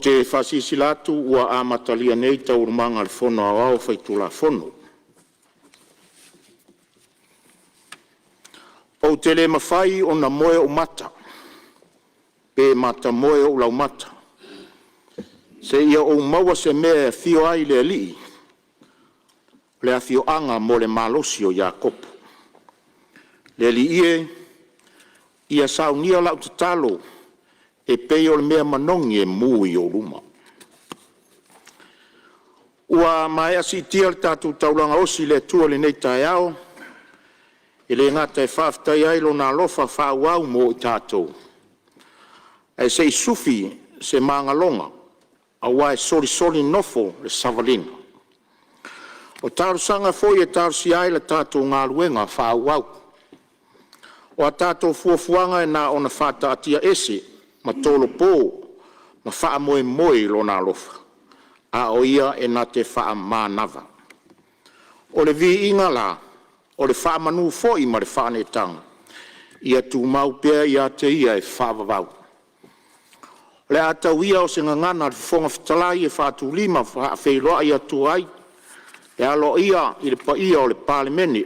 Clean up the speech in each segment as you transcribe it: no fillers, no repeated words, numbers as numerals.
te whasisilatu ua amatalia nei taurumanga le fono au whaitula fono. O te le mawhai o na moe o mata, pe mata moe o lau mata. Se ia o maua se mea fio ai le alii, le a fio anga mo le malosi o Iakopu. Le alii ia saunia lau te talo, e pei o le mea manongi e mui o ruma. Ua mai asi tia le tatu taulanga osi le tua le nei tae ao, e le ngata e whaftai ailo na lofa whauau mo i tātou. E se i sufi se mangalonga, a wai sori nofo le savalina. O tarusanga foi e tarusi ai le tātou ngā luenga whauau. O a tātou fuafuanga e na ona whata atia ese, ma tolo pō, ma wha moe moe lo nā lofa. A o ia e na te wha mānava. O le vi inga la, o le wha manu foi ma le wha ne tanga. Ia tu mau pēr ia te ia e wha vavau. Le atau ia o se ngangana le fonga fitalai e wha tu lima wha wheiroa ia tu ai. E alo ia i le pa ia o le Palemene.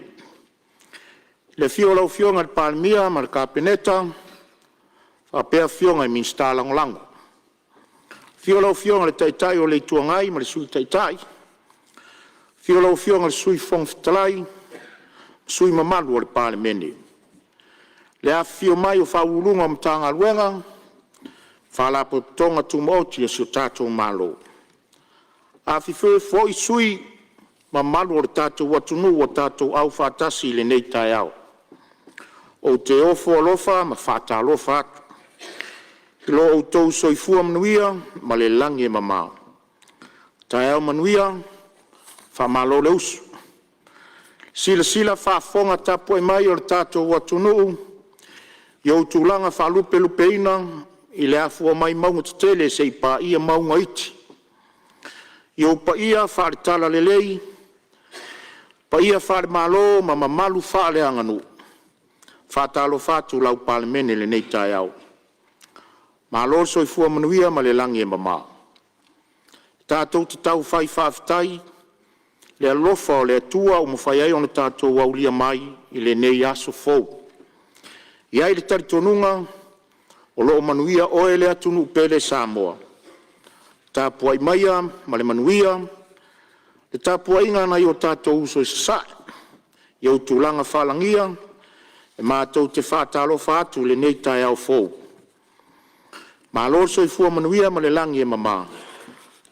Le fio fionga le Palemia ma le kapeneta, a pea fionga i minsta langolango. Fio fionga le taitai o le tuangai ma le sui taitai. Fio fionga le sui fong fitalai, sui mamalu o le Palemene. Le a fio mai o whaurunga mtanga luenga, whalapo tonga tumoti o sio tātou malo. A fifu foi sui mamalu o le tātou watunu o tātou au whatasi le nei tai au. O te ofo alofa ma whata alofa atu. Lo o tau soifua manuia, ma le langi e mamao. Tai au manuia, wha malo le usu. Sila wha tapu e mai o le tātou watunu, iau tūlanga wha lupe ina, i le afua mai maunga tutele se i pa ia maunga iti. Iau pa ia wha le tala lelei, pa ia wha le malo ma mamalu wha le anganu. Wha talo whatu lau Palemene le nei tai au. Ma lor soifua manuia ma le langi e mama. Tātou te tau whai whawhitai, le alofa o le atua o mawhai ai o na tātou waulia mai i le nei aso fau. Iai le taritonunga o loo manuia oe le atunu pele Samoa. Tāpua i maia ma le manuia, le tāpua inga na i o tātou uso i sasai. Iau tūlanga whalangia, e mātou te whātalo whātu le nei tai au fau. Ma lor soifua manuia ma le langi e mama.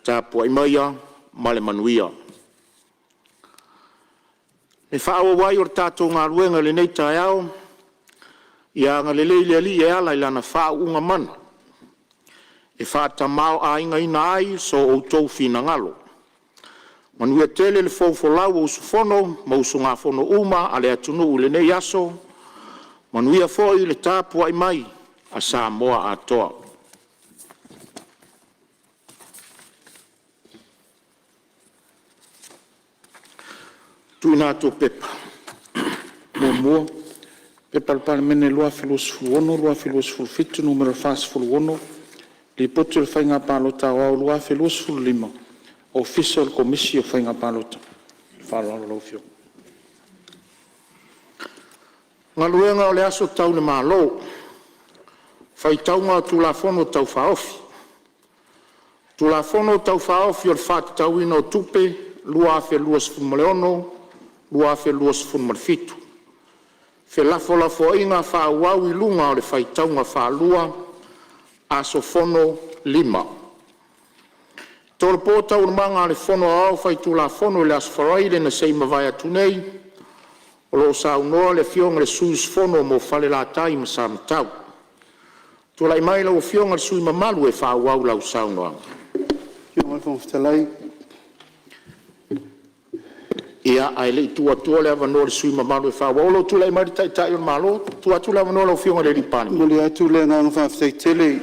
Tāpua i maia ma le manuia. Me whaawa wai o tātou ngā ruenga le nei tai au, ia ngā le leile ali e ala i lana whaunga mana. E whaata mau a inga ina ai so o tau whina ngalo. Manuia tele le faufolau o usufono, ma usu ngā fono uma a le atunu u le nei aso, manuia foi le tāpua i mai a Samoa a toa. Tuina to pepa. Mo pepa le Palemene lua filosofulu ono, lua filosofulu fitu, numero fasofulu ono, li potu le whainga palota o lua filosofulu lima, official komisi o whainga palota. Whalo alo fio. Ngā luenga o le aso tau le malo, whai taunga tu la fono tau whaofi. Tu la fono tau whaofi o le whati tau ina o tupe, lua afe lua sifumale ono, lua afe lua sifumale fitu. Fe lafo inga whauau i lunga o le whai taunga whalua, aso fono lima. Tōra pōta o manga le fono au whai tu la fono le aso wharaile na seima vai atu nei, o lo sa unoa le fionga le suis fono mo fale la tai ma sa matau. Tu lai mai lau fionga le sui mamalu e whauau lau sa unoa. Fionga le fonfitalai. Ia ai le tua le avano le sui mamalu e whauau. Olo tu lai mai tai o malo, tu le avano lau fionga le ripani. Moli atu le ngā ngawhawhitai tele,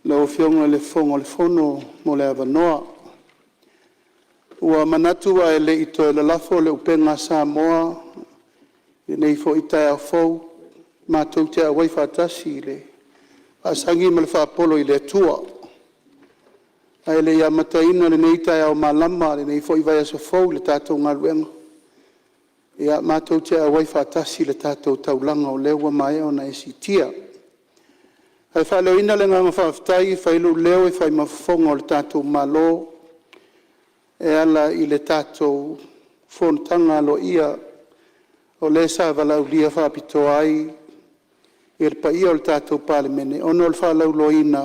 lau fionga le fonga le fono mo le avanoa. Ua manatu a ele ito e lalafo le upenga Samoa, e nei fo itai au fau, mātou te a waiwhatasi le, a sangi ma le whaapolo i le atua. Ai le ia mataina le nei tai au malama le nei foi vai aso fou le tātou ngaluenga. Ia mātou te awai whātasi le tātou taulanga o lewa mai o na esitia. Ai whaleo ina le nganga whawhtai, whailu leo e whai mafonga o le tātou malo, e ala i le tātou whontanga lo ia, o le sa walau lia whapito ai, i le paia o le tātou palemene, ono le whalau lo ina,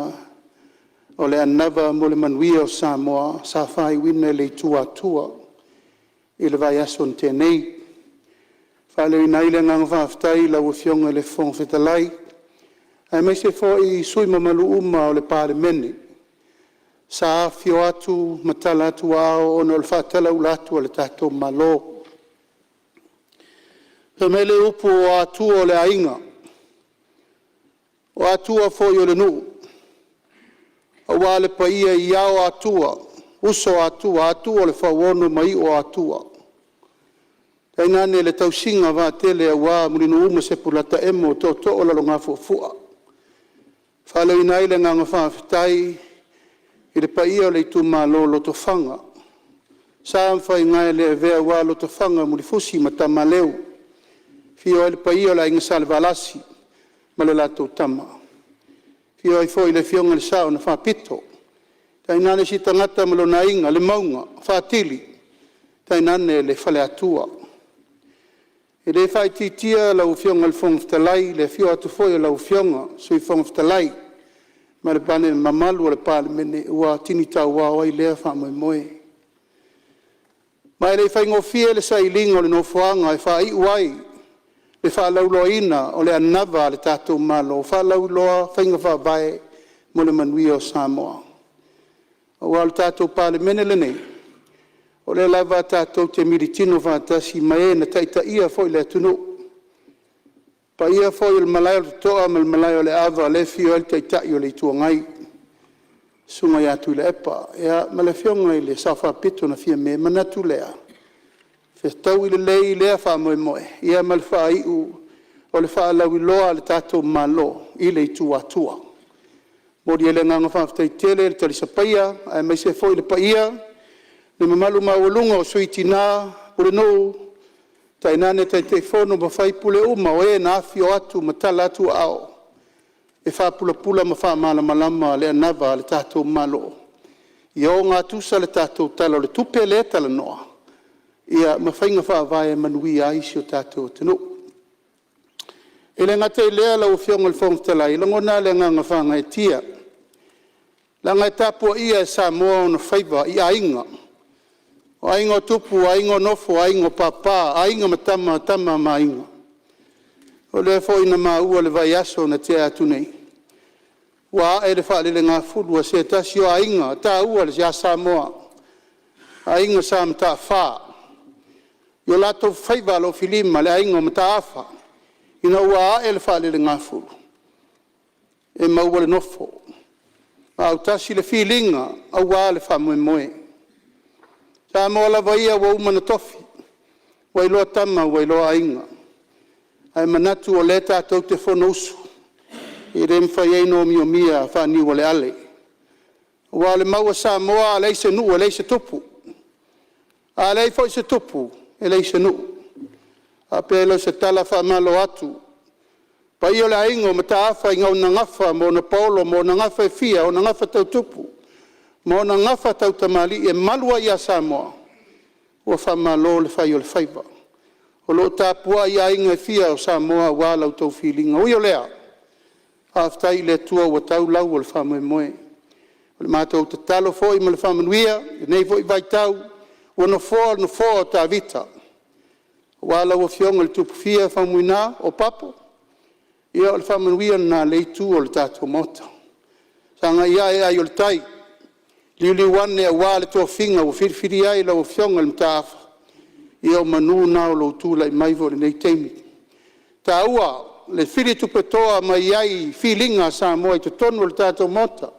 o le anava mo le manuia o Samoa, sa whai wina le tua tua, i le vai aso tenei. Whaleo ina i le nganga whawhtai, lau fionga le whong whetalai, ai mai se fo i sui mamalu uma o le palemene, sa fio atu, matala atu ao, ono le whatala ulatu o le tātou malo. Pe mele upu o atu o le ainga, o atua fo i o le nuu, o wale pa ia i ao atua, uso atua, atua o le whawonu mai o atua. Kai nane le tausinga wā tele a wā murinu uma se pulata emo to o lalo ngā fuafua. Whalo ina ile ngā ngā whawhitai i le paia o le itu malo loto whanga. Sā mwhai ngai le vea wā loto whanga muri fusi matama leo. Fio le paia o la inga sale valasi ma le lato tama. Fio ai fo i le fionga le sao na whapito. Tai nane si tangata malo na inga le maunga, whatili. Tai nane le whale atua. E le whai titia lau fionga le whongwhtalai, le fio atu foia lau fionga, sui whongwhtalai, ma le pane mamalu o le palemene, ua tini tau wā oi lea whamoe moe. Mai le whai ngofia le sailinga o le nofoanga, e whai uai, le wha lauloa ina o le anava le tātou malo, wha lauloa whainga whawae mo le manuia o Samoa. O wā le tātou palemene le nei, o le lava tātou te miritino whātasi mai na taita ia foi le tunu. Pa ia foi le malai o toa ma le malai o le ava le fio el taita i o le tua ngai. Sunga ia tu le epa. Ea ma le fionga i le safa pito na fia me manatu lea. Whetau i le lei lea wha moe moe. Ia ma le wha iu o le wha lau i loa le tātou malo i le tua tua. Mori ele nganga whawhtai tele le talisapaia. Ai mai se foi le paia. Le mamalu mawalunga o suitina, pule no, tainane tai te fono ma fai pule uma o e na afio atu matala atu ao. E wha pula ma wha mala malama le anava le tātou malo. Ia o ngā tusa le tātou tala o le tupe le tala noa. Ia ma whainga wha vae manui a isi o tātou tino. E le ngate lea la o fionga le whongtala, i langona le nganga whanga e tia. La ngai tapua ia e Samoa o na whaiva i ainga. O aingo tupu, aingo nofo, aingo papa, aingo matama mainga. O le fo ina maua le vai aso na te atu nei. Wa e le whaale le ngā fulu a se tasi o ainga, ta ua le sia Samoa. Ainga sa mta wha. Yo lato whaiva lo filima le aingo mta afa. Ina ua e le whaale le ngā fulu. E maua le nofo. Au tasi le filinga, au wa le whamoe moe. Ta mola vaia wa umana tofi, wa iloa tama, wa iloa ainga. Ai manatu o le tātou te whono usu, i re mwhai eino mio mia whani wa le ale. Wa le maua Samoa, a leise nu, a leise tupu. A lei foi se tupu, e leise nu. A pelo se tala whamalo atu. Pa i o le aingo, ma ta awha inga o na ngafa, mo na polo, mo na ngafa e fia, o na ngafa tau tupu. Mo na ngafa tau tamali e malua ia Samoa. Ua whamalo le whai o le whaiva. O lo tāpua ia inga e fia o Samoa wālau tau whilinga. Ui o lea. Haftai le tua ua tau lau o le whamoe moe. O le mātou te talo fōi ma le whamanuia. E nei fōi vai tau. Ua no fōa tā vita. Wālau o fionga le tupu fia whamuina o papo. Ia o le whamanuia nā leitu o le tātou mota. Sanga ia e ai o le tai. Liuli wane a wale toa finga o whirwhiri ai lau fionga le mtaafa. Ia o manu nao lo tūla i maivo le nei teimi. Tā ua, le whiri tupetoa mai ai whilinga sa moa i te tonu le tātou mota.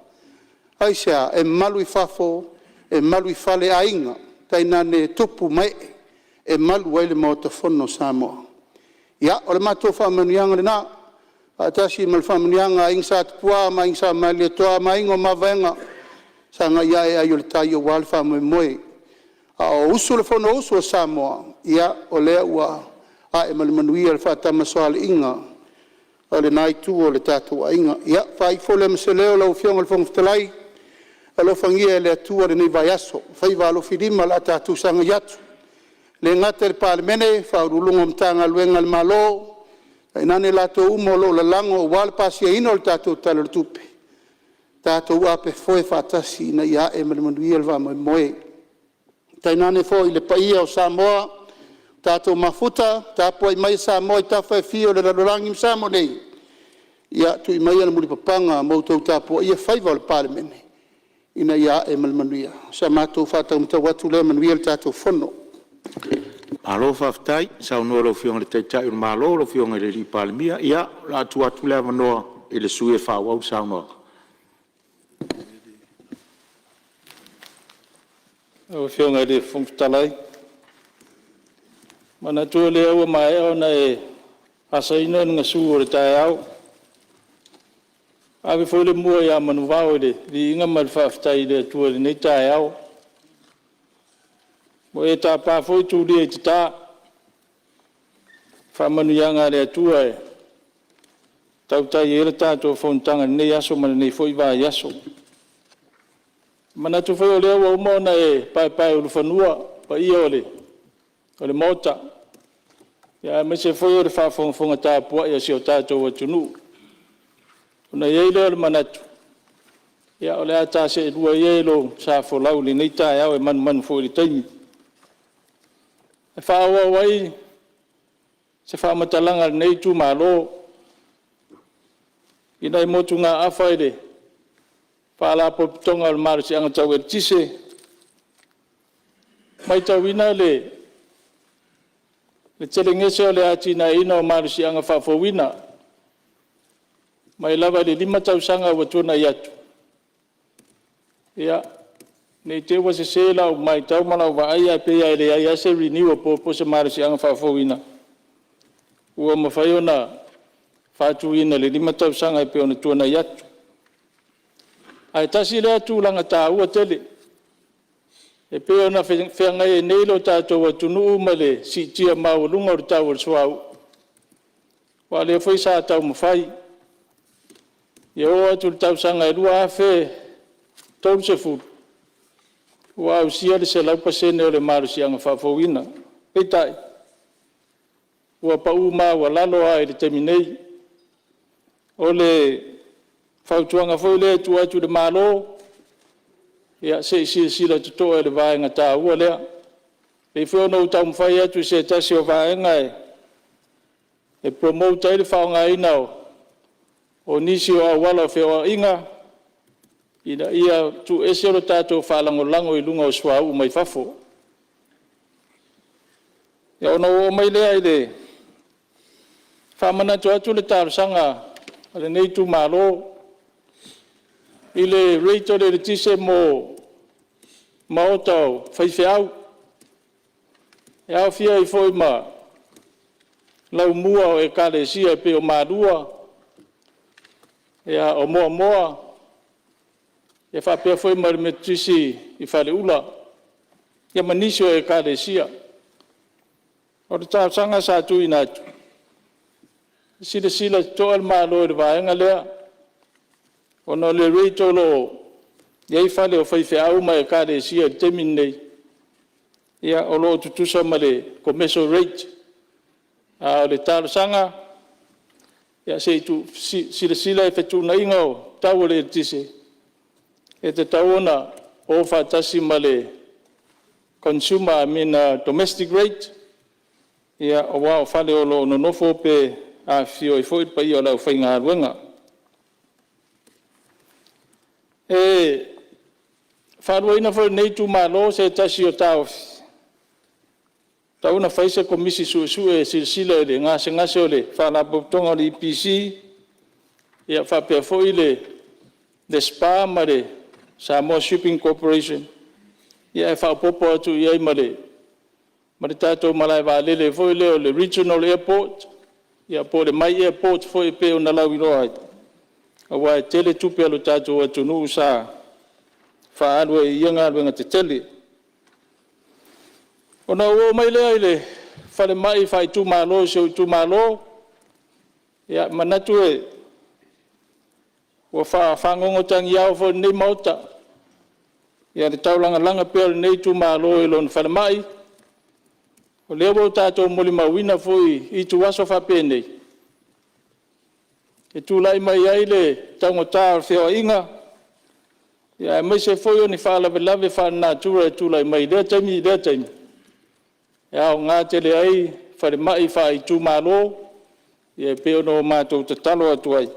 Aisea, e malu i whafo, e malu i whale ainga, taina ne tupu mai, e malu ai le mota whono sa moa. Ia, o le matua whamanianga le nā, a tasi ma le whamanianga, inga sa tupua, ma inga sa malia toa, ma ingo mavenga, Sanga ia e ai o le tai o wale wha moe. A o usu le fono usu o Samoa. Ia o lea ua a e manuia le wha tamasoa inga. O le nai tu o le tatu a inga. Ia whai fole ma se leo lau fionga le fonga fitalai. Alo fangia le atua le nei vai aso. Whai walo whirima la tatu sanga yatu. Le ngata le palemene whaurulunga mtanga luenga le malo. Inane lato umo lo la lango o wale pasia ino le tatu talo le tupe. Tatu ape foe whatasi na ia e manuia le wa moe. Tainane fo i le paia o Samoa. Tatu mafuta. Tapu ai mai Samoa i tawhai fio le radorangi msamo nei. Ia tu i mai ana muli papanga moutou tapu ia whaiva o le palemene. Ina ia e manuia. Sa mātou whātau mta watu le manuia le tātou fono. Malo whaftai, sa unua lo fionga le teitai ur malo, lo fionga le li palemia, ia la atu le manoa i le sui e whawau sa unua. O fionga le fungtalai. Mana tua le au mai o na e asaina nga su o le tai au. Ave foi le mua ia manu vau le vi inga mal whaftai le tua le nei tai au. Mo e ta pa foi tu le te ta. Whamanu ianga le tua e. Tau tai e le tātou whontanga nei aso mana nei foi vai aso. Mana tu foi o leo o mona e pai o le whanua pa ia o le mota. Ia me se foi o le whafonga tāpua ia si o tātou atunu. Una iei leo le manatu. Ia o le ata se rua iei lo sa folau li nei tae au e manu fo i taimi. E whaawa wai se whaamatalanga nei tu malo. Ina i motu ngā awhaere. Whaala popitonga o le mara si anga tau e tise. Mai tau ina le tele ngese o le ati na ina o mara si anga whafowina. Mai lava le 5 tausanga wa tuna iatu. Ia, nei te wa se lau mai tau mana wa aia pe ia ele aia se renew po se mara si anga whafowina. Ua mawhai ona whatuina le 5 tausanga e pe ona tuna iatu. Ai tasi le atu langa tā ua tele. E pe ona whengai e neilo tātou atunu ma le si tia maulunga o tau o suau. Wa le foi sa tau mawhai. Ia o atu le tausanga e rua awhe tau se furu. Ua au sia le se laupasene o le maru si anga whafowina. Peitai. Ua pau maa ua lalo ai le teminei. O le whautuanga foi le tu atu le malo. Ia se sila tutoa le vaenga tā ua lea. E whiona u tau mwhai atu se tasi o vaenga e promote ele whaonga inao. O nisi o awala whio inga. Ina ia tu ese o tātou whalango i lunga o suau mai whafo. Ia ona o mai lea i le whamana tu atu le tārsanga ale nei tu malo. I le reito le tise mo maotau whaiwhiau. E au fia i foi ma lau mua o e kare sia pe o marua. E a o moa. E whapea foi ma me tisi i whare ula. Ia manisi o e kare sia. O le tāsanga sa tu inatu. Sila toa le malo e le vaenga lea. Ono le reito lo iei whale o whaiwhiau mai e kare sia temin nei. Ia o lo tutusa ma le commercial rate. O le tāsanga. Ia se tu sila e whetu na inga o tau le tise. E te tauona o whatasi ma le consumer domestic rate. Ia o wao whale o lo nonofo pe a fio i fwoi pa i o lau whainga aruenga. E wharua ina fwoi nei tu malo se tasi o tau. Tauna whaisa komisi su e sila le ngase o le whalapotonga o le EPC. Ia whapea fwoi le spa ma le Samoa Shipping Corporation. Ia e whapopo atu iai ma le tātou malai wālele fwoi leo le Regional Airport. Ia po le mai airport fwoi pe o na lau iroa. Awa e tele tupe alo tātou atu nuu sa whaalu e ia ngā luenga te tele. Ona ua mai lea i le whale mai whai tū mālo se o tū mālo, ia manatu e ua whangongo tangi au fo nei mauta, ia le taulanga langa pēr nei tū mālo e lon whale mai, o lea wau tātou moli mawina fo i tū waso whapēnei. E tū lai mai ai le taungo tāo whio inga, ia mai se foi o ni whaalawe lawe whanā tūra e tū lai mai, lea taimi. Ia o ngā tele ai, whare mai whai tū mālo, ia peo no mātou te talo atu ai.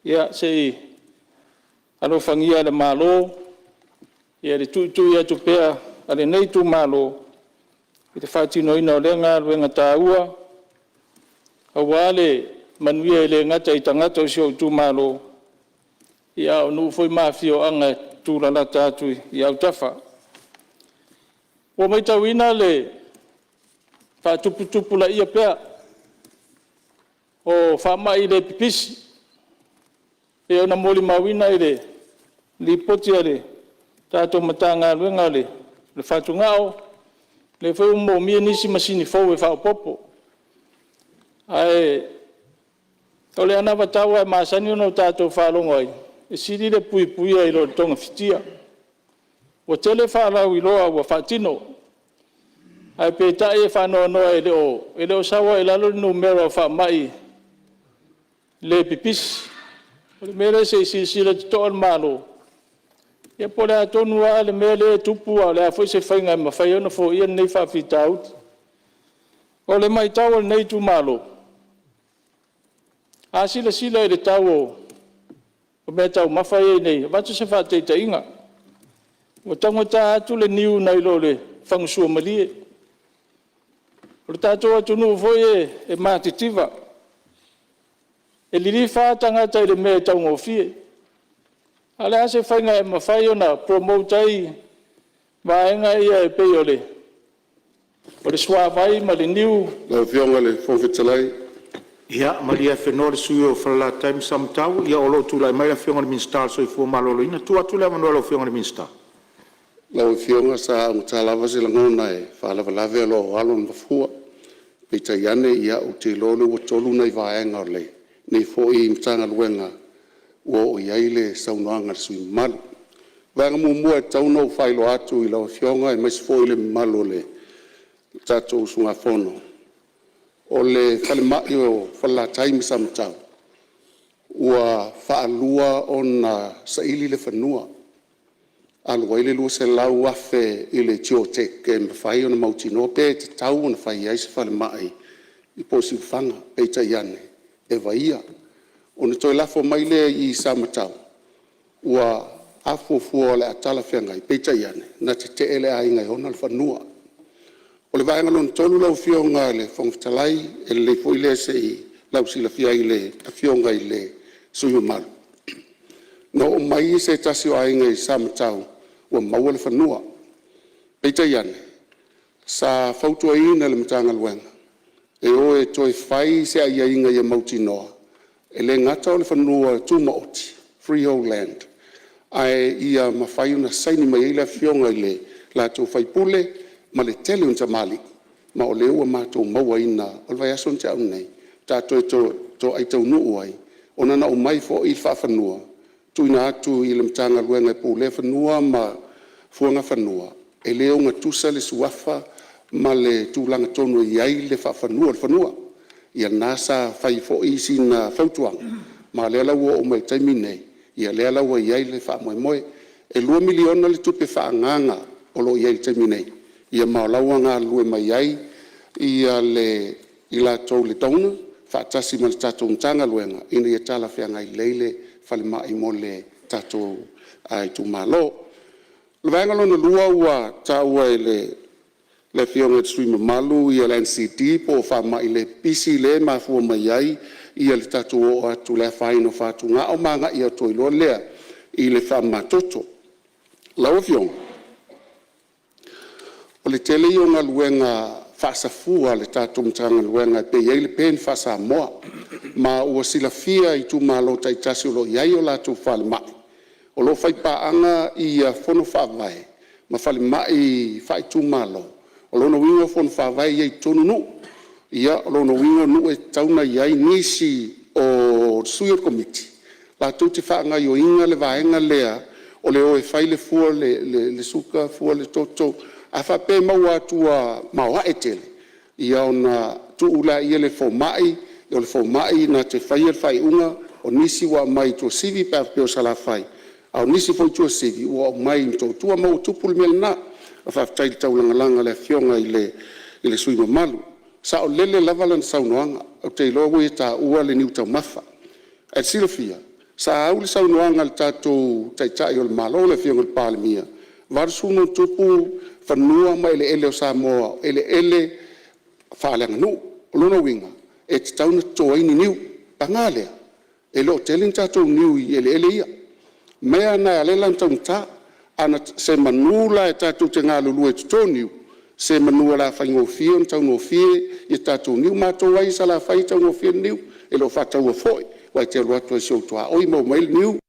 Ia se alo whangia le mālo, ia le tū ia tu pēa, ale nei tū mālo, i te whātino ina o le ngā ruenga tā ua, a wale manuia le ngata i tangata o sio tū mālo, ia o nu foi mawhio anga tū lalata atu i au tawha. O mai tau ina le whātupu la ia pēa, o whamai le pipisi, e ona moli mawina i le li poti ale, tātou matanga luenga le whātungao, le whau mō mia nisi masini fau e whao popo. Ai, o le ana watawa e māsani ono tātou whalongo ai, e siri le pui ai lo tonga fitia. O tele whalau i loa ua whatino, ai pe tai e whanoa noa e leo sawa e lalo no mera wha mai le pipis. O le mera se sila te toa malo. Ia po le atonu a le mea le tupu a le a fwoi se whainga ma whai ona fo ia nei whawhita out. O le mai tau al nei tu malo. A sila e le tau o mea tau mawhai e nei. Watu se whateita inga. O tangata atu le niu nai lo le whangusua malie. O tātou atu nuu foi e mātitiva. E liri whātangata i le mea tau ngofie. Ale ase whainga e mawhai ona promotai vaenga ia e pei ole. O le swawai ma le niu. La fionga le fōwhitalai. Ia, maria whenore sui o whala time samtau, ia o lo tūlai mai la fionga le minstar so i fua malolo ina, tu atu le manua lo fionga le minstar. La fionga sa mutalawa se langona e whalawa lawe alo alo mafua. Pita iane ia o te lolo o tolu nei vaenga o le. Nei fo i mtanga luenga o iaile saunoanga sui malu. Vanga mua e tauno whailo atu i lau fionga e mais fo i le malu le tato usunga fono. O le whale mai o whala taimi samtau. Ua whaalua o na saili le whanua. Alua ile lua se lau afe i le tio te ke mwhai o na mautino pe te tau o na whai ai se whale mai i posi whanga peita iane e vaia. O na toi lafo mai le i samatau. Ua afo fua le atala whianga i peita iane na te ele a ingai hona le whanua. O le vaenga lona tolu lau fionga le whangwhitalai e le fo ile se i lau sila fia i le fionga i le suyu malu. No o mai se tasi o ainga i samatau ua maua le whanua. Peita iane, sa fautua ina le matanga luenga. E o e toi whai se a ia inga i a mauti noa. E le ngata o le whanua tuma oti, freehold land. Ai ia mawhai una saini mai ila fionga i le la tō whaipule ma le tele unta mali. Ma o le ua mātou maua ina, o le vai aso nte au nei. Tātou e tō aitau nuu ai. O nana o mai fo i whanua. Tuina atu i le mtanga luenga po le whanua ma fuanga whanua. E leo ngā tusa le suafa ma le tūlanga tonu i ai le whanua le whanua. Ia nasa whai fo i sina whautuanga. Ma lea laua o mai taimi nei. Ia lea laua i ai le wha moe. E 2 miliona le tupe whaanganga o lo i ai taimi nei. Ia maulaua ngā lue mai ai ia le i la tau le tauna. Whaatasi ma le tatou mtanga luenga. Ina ia tala whianga i leile whale mai mo le tatou ai tu malo. Le vaenga lona lua ua taua e le fionga stream malu ia le NCD po wha mai le pisi le mafua mai ai ia le tatou o atu le whaino whatu ngā o manga ia toi loa lea i le wha matoto. Lau fionga. O le tele i o ngā luenga whaasafua le tatou mtanga luenga pe iei le pen whaasa moa. Ma ua sila fia i tu malo taitasi o lo iai o la tu whale mai. O o lo whaipaanga i a Fono Whawai, ma whale mai whai tūmalo. O lo no wingo Fono Whawai iei tonu nu, ia o lo no wingo nu e tauna iai nisi o Suyo Committee. La tuti whaanga i o inga le vaenga lea, o le o e whaile fua le suka, fua le toto, a whape maua atua maua e tele. Ia o na tuula ia le fomai, i o le fomai na te whaia whai unga, o nisi wa mai tua sivi pa peo sala whai. A o nisi fo tua sivi, ua o mai mto tua mau tupul mele na, a whaftai tau langa le fionga i le sui malu. Sa o lele lavalan saunoanga, o te iloa ue ta ua le niu tau mafa. E silofia, sa au le saunoanga le tatou taitai o le malo le fionga le palemia. Varsuno tupu whanua mai ele o Samoa, ele whaaleanga nu, o lona winga, e te tauna toa ini niu, pangalea, ele o telin tatou niu i ele ia. Mea na alela tau ta, ana se manula e tatou te ngā lulu e tuto niu, se manua la whai ngofio, tau ngofie, i tatou niu, mātou ai sa la whai tau ngofie niu, ele o whatau a foi, wai te aluatua e siautua, oi mau mail niu,